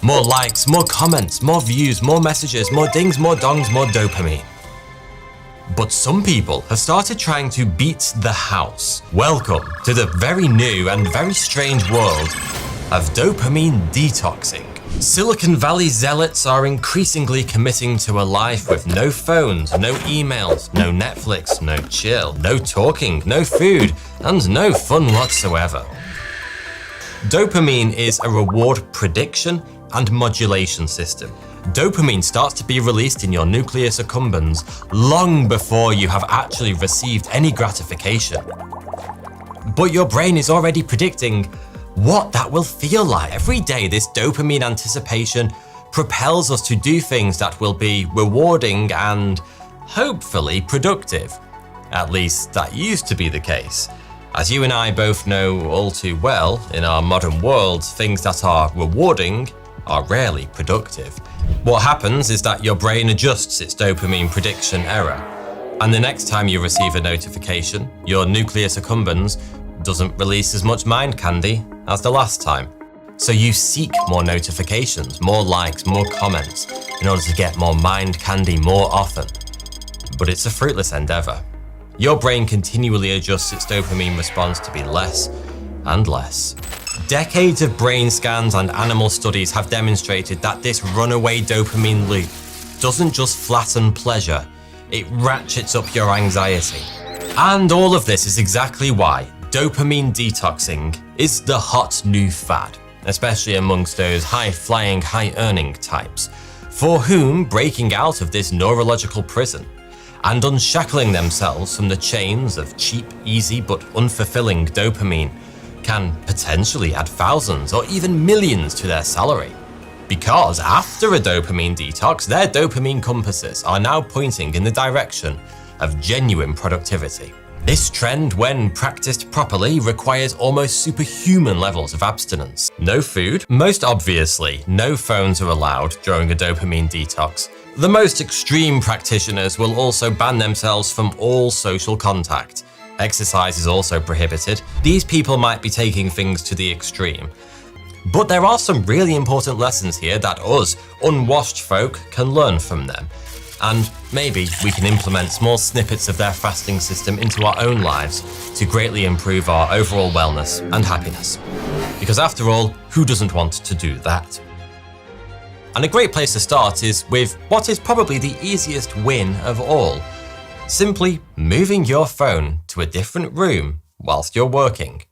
More likes, more comments, more views, more messages, more dings, more dongs, more dopamine. But some people have started trying to beat the house. Welcome to the very new and very strange world of dopamine detoxing. Silicon Valley zealots are increasingly committing to a life with no phones, no emails, no Netflix, no chill, no talking, no food, and no fun whatsoever. Dopamine is a reward prediction and modulation system. Dopamine starts to be released in your nucleus accumbens long before you have actually received any gratification. But your brain is already predicting what that will feel like. Every day, this dopamine anticipation propels us to do things that will be rewarding and hopefully productive. At least that used to be the case. As you and I both know all too well, in our modern world, things that are rewarding are rarely productive. What happens is that your brain adjusts its dopamine prediction error, and the next time you receive a notification, your nucleus accumbens doesn't release as much mind candy as the last time. So you seek more notifications, more likes, more comments, in order to get more mind candy more often. But it's a fruitless endeavor. Your brain continually adjusts its dopamine response to be less and less. Decades of brain scans and animal studies have demonstrated that this runaway dopamine loop doesn't just flatten pleasure, it ratchets up your anxiety. And all of this is exactly why dopamine detoxing is the hot new fad, especially amongst those high-flying, high-earning types, for whom breaking out of this neurological prison and unshackling themselves from the chains of cheap, easy but unfulfilling dopamine can potentially add thousands or even millions to their salary. Because after a dopamine detox, their dopamine compasses are now pointing in the direction of genuine productivity. This trend, when practiced properly, requires almost superhuman levels of abstinence. No food, most obviously, no phones are allowed during a dopamine detox. The most extreme practitioners will also ban themselves from all social contact. Exercise is also prohibited. These people might be taking things to the extreme. But there are some really important lessons here that us, unwashed folk, can learn from them. And maybe we can implement small snippets of their fasting system into our own lives to greatly improve our overall wellness and happiness. Because after all, who doesn't want to do that? And a great place to start is with what is probably the easiest win of all. Simply moving your phone to a different room whilst you're working.